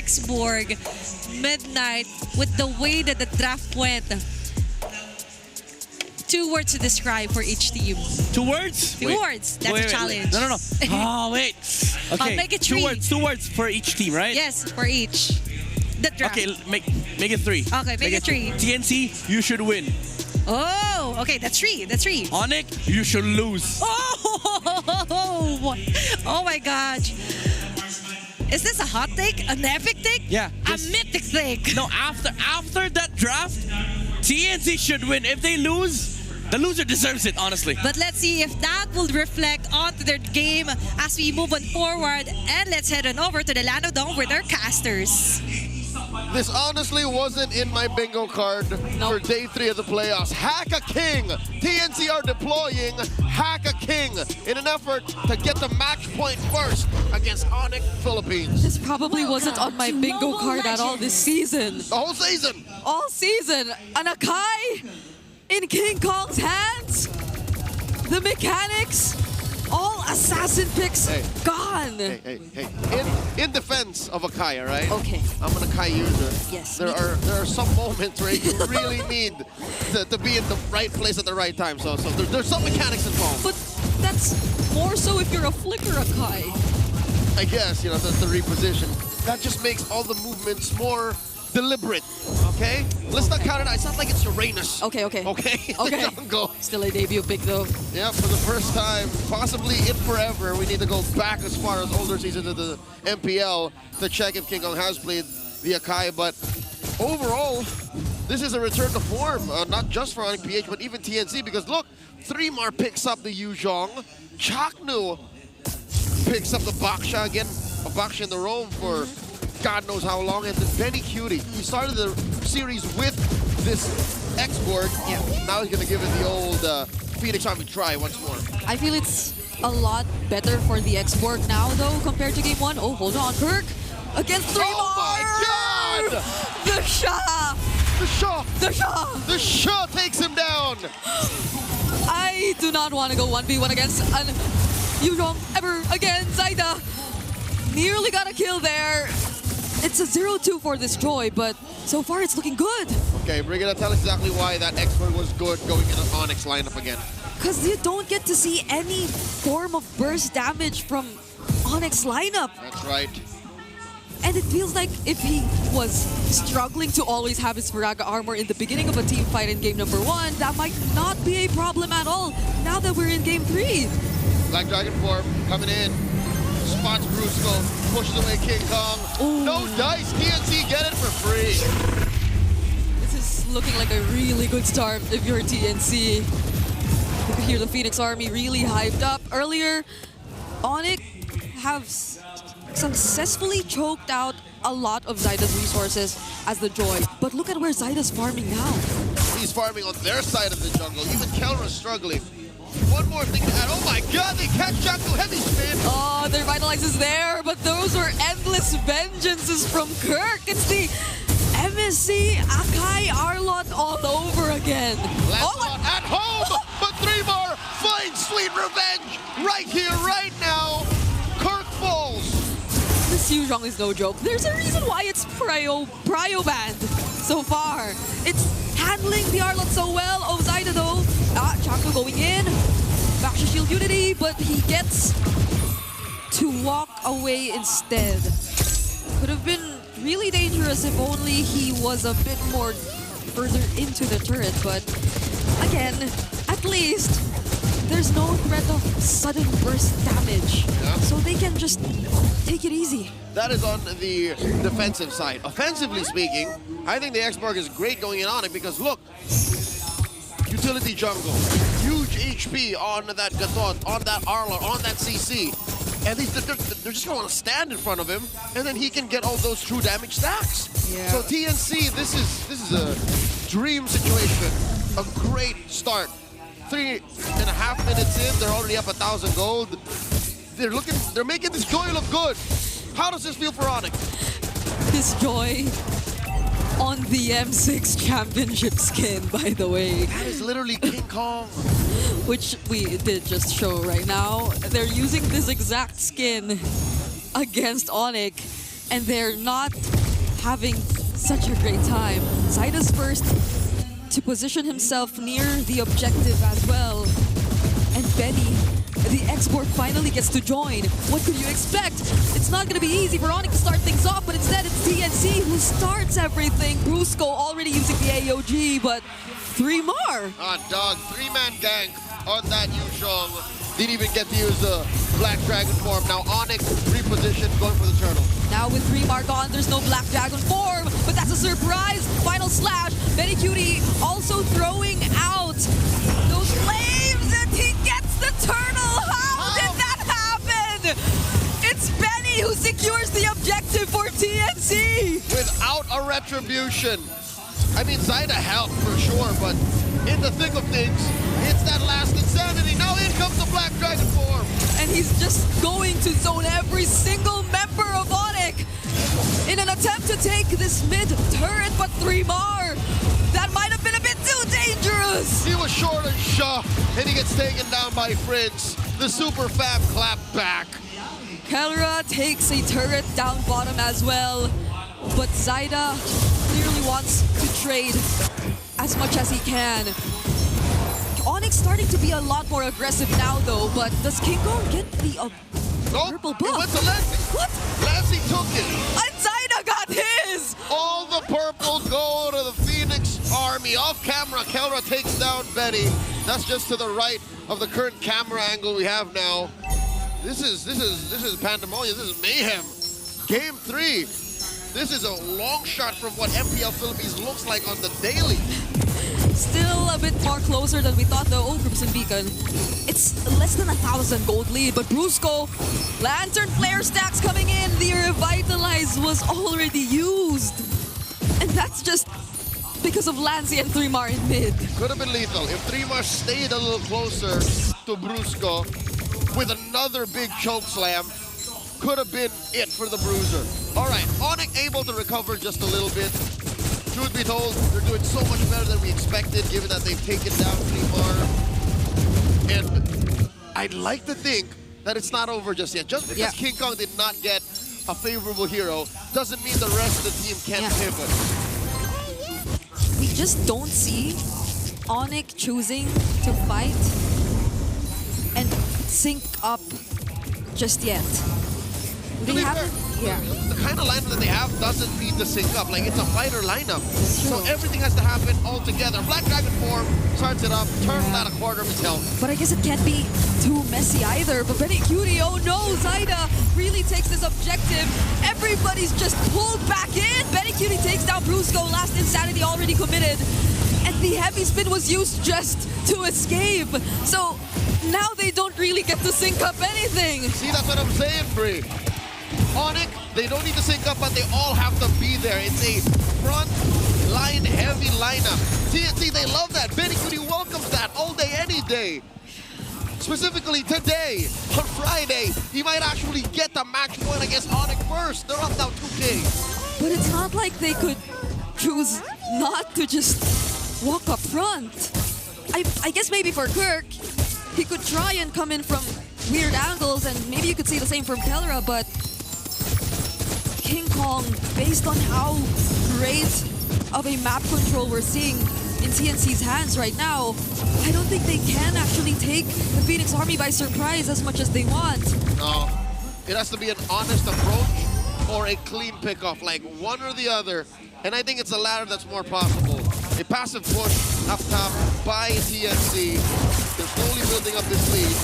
Xborg, Midnight, with the way that the draft went. 2 words to describe for each team. 2 words? 2 words. That's a challenge. No. Oh, wait. Okay. I'll make it 3. 2 words for each team, right? Yes, for each. The draft. Okay, make it 3. Okay, make it 3. TNC, you should win. Oh, okay, that's 3. That's 3. Onic, you should lose. Oh my gosh. Is this a hot take? An epic take? Yeah. A mythic take? No, after that draft, TNC should win. If they lose, the loser deserves it, honestly. But let's see if that will reflect onto their game as we move on forward. And let's head on over to the Land of Dawn with our casters. This honestly wasn't in my bingo card for day 3 of the playoffs. Hack a King! TNC are deploying Hack a King in an effort to get the match point first against Onic Philippines. This probably wasn't on my bingo card at all this season. The whole season! All season, an Akai in King Kong's hands. The mechanics, all assassin picks gone. Hey. In defense of Akai, right? Okay. I'm an Akai user. Yes. There are some moments where you really need to be in the right place at the right time. So there's some mechanics involved. But that's more so if you're a flicker Akai. I guess, you know, the reposition. That just makes all the movements more deliberate, okay? Let's not count it out. It's not like it's Uranus. Okay. Okay? Okay. Jungle. Still a debut pick though. Yeah, for the first time, possibly in forever, we need to go back as far as older seasons of the MPL to check if King Kong has played the Akai. But overall, this is a return to form, not just for Onic PH, but even TNC, because look, 3mar picks up the Yuzhong, Chaknu picks up the Baksha again, a Baksha in the roam for God knows how long, and then Benny Cutie. He started the series with this Xborg. Yeah. Now he's going to give it the old Phoenix Army try once more. I feel it's a lot better for the Xborg now though compared to game 1. Oh, hold on, Kirk against 3mar. Oh my God! The Shah! The Shah! The Shah! The Shah takes him down! I do not want to go 1v1 against an Yuzhong ever again. Zaida nearly got a kill there. It's a 0-2 for this Joy, but so far it's looking good. Okay, Brigida, tell us exactly why that Xborg was good going in an Onyx lineup again. Because you don't get to see any form of burst damage from Onyx lineup. That's right. And it feels like if he was struggling to always have his Viraga armor in the beginning of a team fight in game number 1, that might not be a problem at all now that we're in game 3. Black Dragon form coming in. Spots Brusco, pushes away King Kong. Ooh. No dice, TNC get it for free. This is looking like a really good start if you're TNC. You can hear the Phoenix Army really hyped up. Earlier, Onic have successfully choked out a lot of Zaida's resources as the Joy. But look at where Zaida's farming now. He's farming on their side of the jungle. Even Kelra's struggling. One more thing to add. Oh my God, they catch Jaku heavy spin. Oh, their Vitalize is there, but those were endless vengeances from Kirk. It's the MSC Akai Arlot all over again. Lancelot at home, but 3mar finds sweet revenge right here, right now. Kirk falls. This Yuzhong is no joke. There's a reason why it's prio banned so far. It's handling the Arlot so well. Oh, Zaida though. Chaco going in. Baksha shield unity, but he gets to walk away instead. Could have been really dangerous if only he was a bit more further into the turret, but again, at least there's no threat of sudden burst damage. Yeah. So they can just take it easy. That is on the defensive side. Offensively speaking, I think the Xborg is great going in on it because look, utility jungle, huge HP on that Gaton, on that Arlor, on that CC. And they're just going to stand in front of him, and then he can get all those true damage stacks. Yeah. So TNC, this is a dream situation, a great start. 3.5 minutes in, they're already up 1,000 gold. They're making this Joy look good. How does this feel for Onic? This Joy on the M6 championship skin, by the way. That is literally King Kong. Which we did just show right now. They're using this exact skin against Onic. and they're not having such a great time. Zaida's first to position himself near the objective as well. And Benny, the export, finally gets to join. What could you expect? It's not going to be easy for Onic to start things off, but instead it's TNC who starts everything. Brusco already using the AOG, but 3mar. Dog, 3-man gank on that Yushong. Didn't even get to use the Black Dragon form. Now Onic repositioned, going for the turtle. Now with 3mar gone, there's no Black Dragon form, but that's a surprise. Final slash. Benny Cutie also throwing out those flames, and he gets the turtle. How did that happen? It's Benny who secures the objective for TNC. Without a retribution. I mean, Zaida helped for sure, but in the thick of things, it's that last insanity. Now in comes the Black Dragon form. And he's just going to zone every single member of Onic in an attempt to take this mid turret, but 3mar. That might have been a bit too dangerous. He was short and Shaw, and he gets taken down by Prince. The super fab clap back. Kelra takes a turret down bottom as well, but Zaida clearly wants to trade as much as he can. Onyx starting to be a lot more aggressive now though, but does King Kong get the purple buff? It went to Lassie. What? Lassie took it. And Zaida got his! All the purple go to the Phoenix army. Off camera, Kelra takes down Betty. That's just to the right of the current camera angle we have now. This is pandemonium. This is mayhem. Game 3. This is a long shot from what MPL Philippines looks like on the daily. Still a bit more closer than we thought though. Oh, Crimson Beacon. It's less than 1,000 gold lead, but Brusco, Lantern Flare stacks coming in. The Revitalize was already used. And that's just because of Lancy and 3mar in mid. Could have been lethal if 3mar stayed a little closer to Brusco with another big choke slam. Could have been it for the Bruiser. All right, Onic able to recover just a little bit. Truth be told, they're doing so much better than we expected, given that they've taken down 3mar. And I'd like to think that it's not over just yet. Just because King Kong did not get a favorable hero doesn't mean the rest of the team can't pivot. We just don't see Onic choosing to fight and sync up just yet. They haven't. Yeah. The kind of lineup that they have doesn't need to sync up. Like, it's a fighter lineup. So everything has to happen all together. Black Dragon form starts it up, turns out a quarter of his health. But I guess it can't be too messy either. But Benny Cutie, oh no, Zaida really takes this objective. Everybody's just pulled back in. Benny Cutie takes down Brusco. Last Insanity already committed. And the heavy spin was used just to escape. So now they don't really get to sync up anything. See, that's what I'm saying, Bree. Onic, they don't need to sync up, but they all have to be there. It's a front line heavy lineup. TNC, they love that. Benny Cutie welcomes that all day, any day. Specifically today, on Friday, he might actually get the match point against Onic first. They're up now 2K. But it's not like they could choose not to just walk up front. I guess maybe for Kirk, he could try and come in from weird angles, and maybe you could see the same from Kelra, but King Kong, based on how great of a map control we're seeing in TNC's hands right now, I don't think they can actually take the Phoenix Army by surprise as much as they want. No, it has to be an honest approach or a clean pickoff, like one or the other. And I think it's the latter that's more possible. A passive push up top by TNC. They're slowly building up this lead.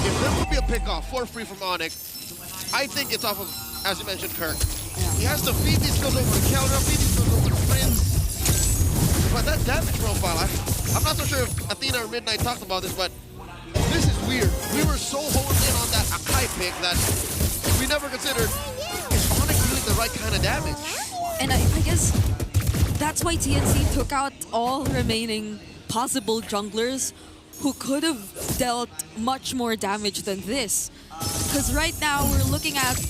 If there would be a pickoff for free from Onic, I think it's off of, as you mentioned, Kirk. He has to feed these skills over to Kelra, feed these skills over to Prince. But that damage profile, I'm not so sure if Athena or Midnight talked about this, but this is weird. We were so honed in on that Akai pick that we never considered, is Onic doing the right kind of damage? And I guess that's why TNC took out all remaining possible junglers who could have dealt much more damage than this. Because right now we're looking at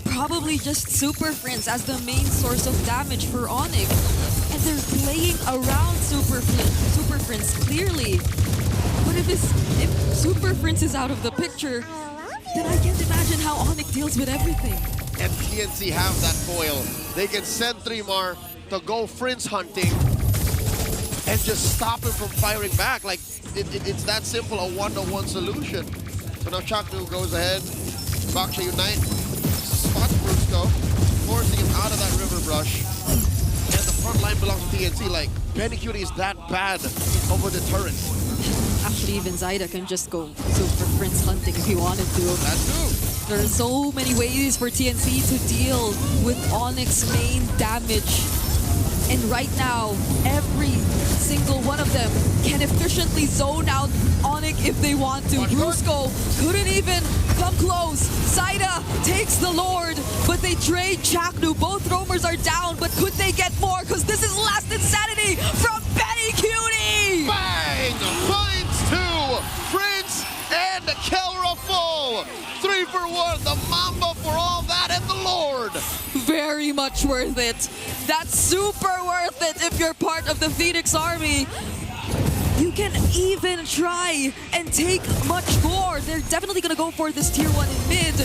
probably just Super Prince as the main source of damage for Onic. And they're playing around Super Prince clearly. But if Super Prince is out of the picture, then I can't imagine how Onic deals with everything. and TNC have that foil. They can send 3mar to go Prince hunting and just stop him from firing back. Like, it's that simple, a one-to-one solution. So now Chaknu goes ahead, Baksha Unite, spots Brusco, forcing him out of that river brush. And the front line belongs to TNC. Like, Benny Cutie is that bad over the turret. Actually, even Zaida can just go for Prince hunting if he wanted to. That too. There are so many ways for TNC to deal with Onic's main damage. And right now, every single one of them can efficiently zone out Onic if they want to. Brusco couldn't even come close. Zaida takes the Lord, but they trade Chaknu. Both roamers are down, but could they get more? Because this is last insanity from Benny Cutie! Bang! Finds two! Prince and Kelra full! 3 for 1, the Mamba for all that, and the Lord! Very much worth it. That's super worth it if you're part of the Phoenix Army. You can even try and take much more. They're definitely going to go for this tier 1 in mid,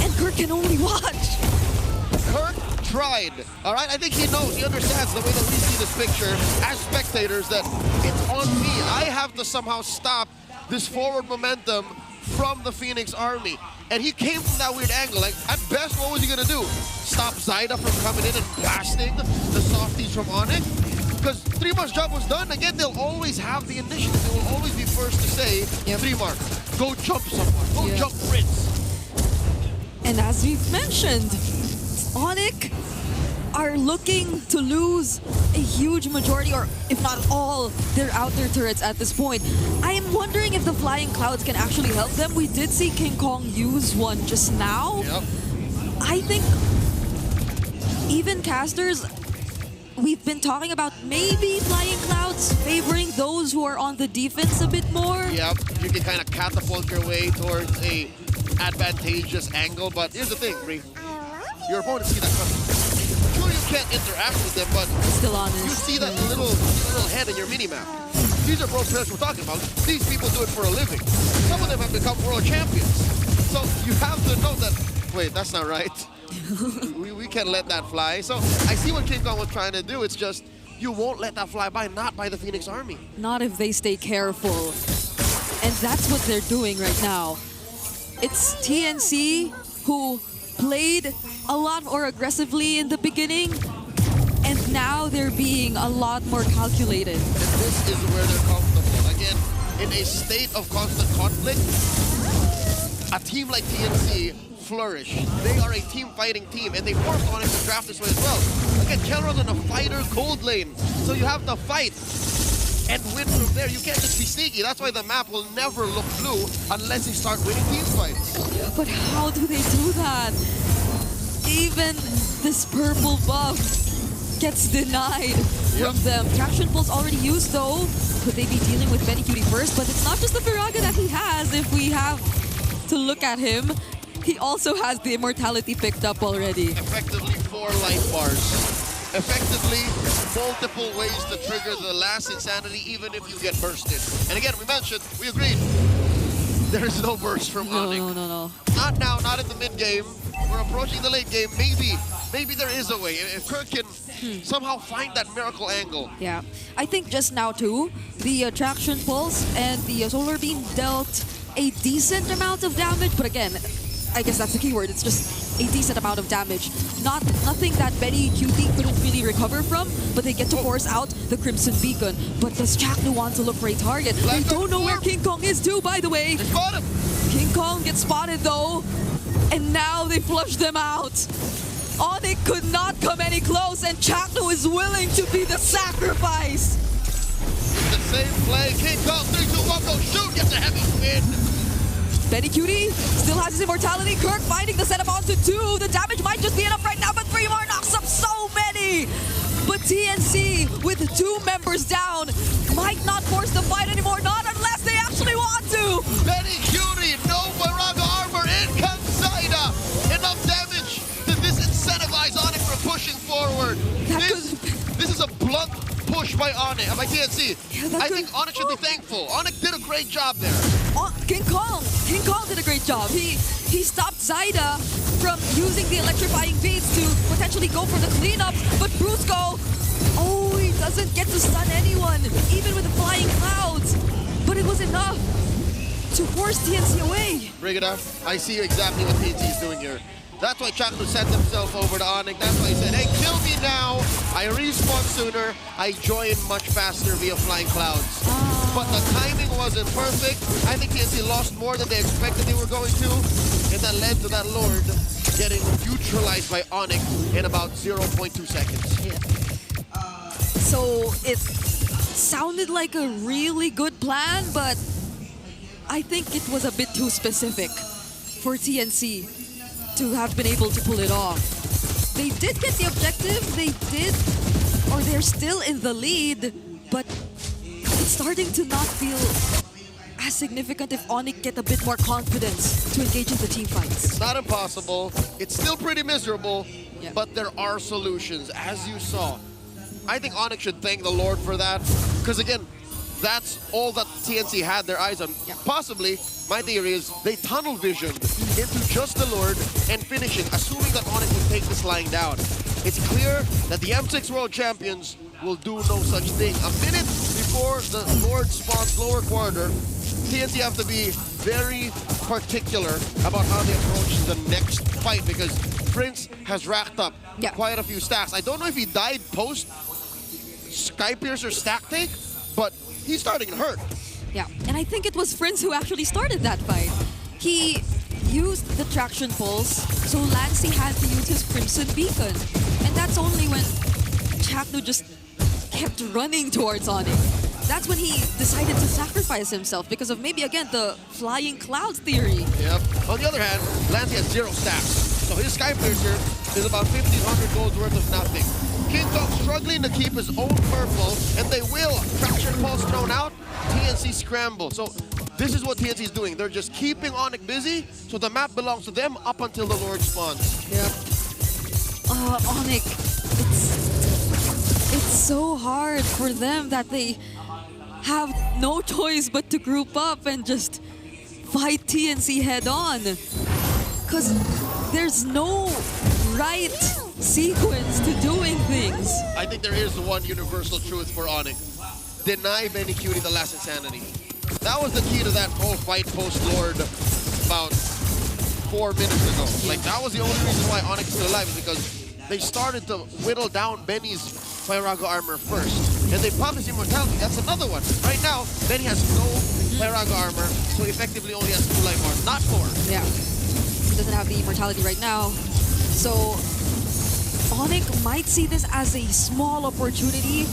and Kirk can only watch. Kirk tried, all right? I think he knows, he understands the way that we see this picture as spectators, that it's on me. I have to somehow stop this forward momentum from the Phoenix Army. And he came from that weird angle. Like, at best, what was he gonna do? Stop Zaida from coming in and blasting the softies from Onic? Because 3mar's job was done. Again, they'll always have the initiative. They will always be first to say, 3mar, go jump someone. Go jump Prince. And as we've mentioned, Onic are looking to lose a huge majority, or if not all, their outer turrets at this point. I am wondering if the Flying Clouds can actually help them. We did see King Kong use one just now. Yep. I think even casters, we've been talking about maybe Flying Clouds favoring those who are on the defense a bit more. Yep, you can kind of catapult your way towards a advantageous angle, but here's the thing, Bree. Your opponent see that coming. Sure, you can't interact with them, but Still honest. you see that little head in your mini-map. These are pro players we're talking about. These people do it for a living. Some of them have become world champions. So you have to know that, wait, that's not right. we can't let that fly. So I see what King Kong was trying to do. It's just, you won't let that fly by, not by the Phoenix Army. Not if they stay careful. And that's what they're doing right now. It's TNC who played a lot more aggressively in the beginning, and now they're being a lot more calculated. And this is where they're comfortable. Again, in a state of constant conflict, a team like TNC flourish. They are a team fighting team, and they forced Onic to draft this way as well. Again, Kelron's in a fighter gold lane, so you have to fight and win from there. You can't just be sneaky. That's why the map will never look blue unless they start winning team fights. But how do they do that? Even this purple buff gets denied from them. Traction Pulse already used though. Could they be dealing with Benny Cutie first? But it's not just the Firaga that he has. If we have to look at him, he also has the immortality picked up already. Effectively 4 life bars. Effectively multiple ways to trigger the last insanity, even if you get bursted. And again, we mentioned, we agreed, there is no burst from Onic. No. Not now, not in the mid game. We're approaching the late game. Maybe there is a way. If Kirk can somehow find that miracle angle. Yeah, I think just now too, the Traction Pulse and the Solar Beam dealt a decent amount of damage, but again, I guess that's the keyword. It's just a decent amount of damage. Nothing that Benny Cutie couldn't really recover from, but they get to force out the Crimson Beacon. But does Chaknu want to look for a target? They don't know where King Kong is too, by the way. They spot him. King Kong gets spotted though, and now they flush them out. Onic could not come any close, and Chaknu is willing to be the sacrifice. It's the same play. King Kong, 3, 2, 1, go shoot. Gets a heavy spin. Benny Cutie still has his immortality. Kirk finding the setup onto 2. The damage might just be enough right now, but 3 more knocks up so many. But TNC, with 2 members down, might not force the fight anymore, not unless they actually want to. Benny Cutie, no Baraga armor, in comes Zaida. Enough damage to disincentivize Onic from pushing forward. This is a blunt push by Onic, by TNC. Yeah, I think Onic should be thankful. Onic did a great job there. King Kong did a great job. He stopped Zaida from using the electrifying beats to potentially go for the cleanup. But Brusco, oh, he doesn't get to stun anyone, even with the flying clouds. But it was enough to force TNC away. Brigida, I see exactly what TNC is doing here. That's why Chaknu sent himself over to Onic. That's why he said, hey, kill me now. I respawn sooner. I join much faster via flying clouds. But the timing wasn't perfect. I think TNC lost more than they expected they were going to. And that led to that Lord getting neutralized by Onic in about 0.2 seconds. Yeah. So it sounded like a really good plan, but I think it was a bit too specific for TNC to have been able to pull it off. They did get the objective, they're still in the lead, but it's starting to not feel as significant if Onic get a bit more confidence to engage in the team fights. It's not impossible. It's still pretty miserable, Yeah. but there are solutions, as you saw. I think Onic should thank the Lord for that, because again, that's all that TNC had their eyes on. Yeah. Possibly, my theory is they tunnel visioned into just the Lord and finishing, assuming that Onic will take this lying down. It's clear that the M6 World Champions will do no such thing. A minute before the Lord spawns lower quarter, TNC have to be very particular about how they approach the next fight, because Prince has racked up quite a few stacks. I don't know if he died post Skypiercer stack take, but he's starting to hurt. Yeah, and I think it was Prince who actually started that fight. He used the traction pulse, so Lancey had to use his Crimson Beacon. And that's only when Chaknu just kept running towards Onic. That's when he decided to sacrifice himself because of maybe, again, the flying clouds theory. Yep. On the other hand, Lancey has 0 stacks. So his Skypiercer is about 1,500 golds worth of nothing. King Kong struggling to keep his own purple, and they will. Traction pulse thrown out, TNC scramble. So this is what TNC is doing. They're just keeping Onic busy, so the map belongs to them up until the Lord spawns. Yep. Onic, it's so hard for them that they have no choice but to group up and just fight TNC head on. Because there's no right sequence to doing things. I think there is one universal truth for Onic. Deny Benny Cutie the last insanity. That was the key to that whole fight post-Lord about 4 minutes ago. Like, that was the only reason why Onic is still alive, is because they started to whittle down Benny's Pyraga armor first. And they popped his immortality. That's another one. Right now, Benny has no Pyraga armor, so effectively only has 2 life bars, not 4. Yeah. He doesn't have the immortality right now. So Onic might see this as a small opportunity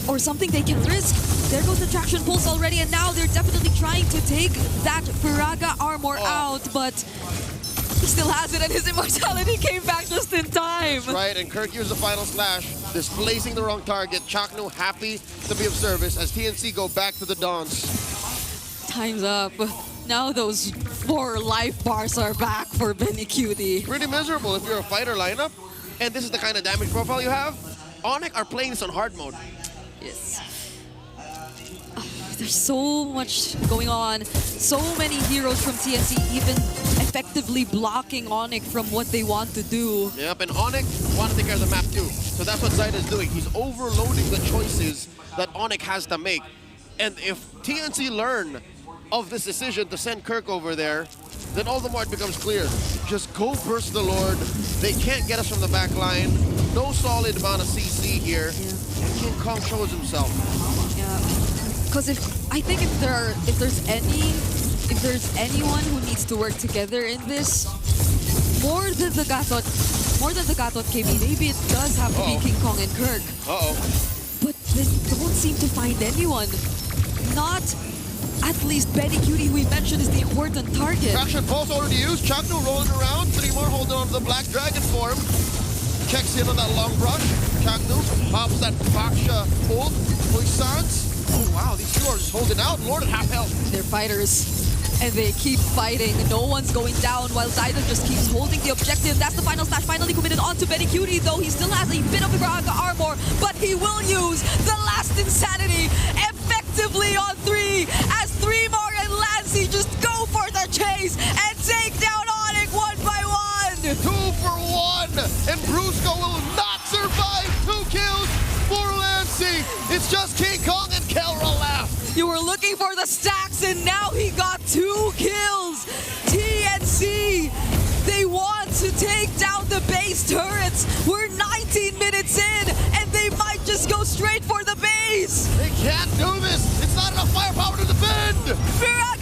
or something they can risk. There goes the traction pulse already, and now they're definitely trying to take that Pyraga armor out, but he still has it, and his immortality came back just in time. That's right, and Kirk used the final slash, displacing the wrong target. Chaknu happy to be of service as TNC go back to the dance. Time's up. Now those 4 life bars are back for Benny Cutie. Pretty miserable if you're a fighter lineup, and this is the kind of damage profile you have. Onic are playing this on hard mode. Yes. There's so much going on. So many heroes from TNC even effectively blocking Onic from what they want to do. Yep, and Onic want to take care of the map too. So that's what Zyda is doing. He's overloading the choices that Onic has to make. And if TNC learn of this decision to send Kirk over there, then all the more it becomes clear. Just go burst the Lord. They can't get us from the back line. No solid amount of CC here. Yeah. And King Kong shows himself. Yeah. Because I think if there's anyone who needs to work together in this, more than the Gatot KB, maybe it does have to be King Kong and Kirk. But they don't seem to find anyone. Not at least Benny Cutie, we mentioned, is the important target. Traction pulse already used. Chaknu rolling around. 3 more holding on to the Black Dragon form. Checks in on that long brush. Chaknu pops that Baksha ult. Puissance. Oh wow, these two are just holding out. Lord at half health. They're fighters, and they keep fighting. No one's going down while Zyda just keeps holding the objective. That's the final slash finally committed onto Benny Cutie, though he still has a bit of Pyraga armor, but he will use the last insanity effectively on 3 as 3 more and Lancey just go for the chase and take down Onic 1 by 1. for the stacks, and now he got 2 kills. TNC, they want to take down the base turrets. We're 19 minutes in, and they might just go straight for the base. They can't do this. It's not enough firepower to defend. Virat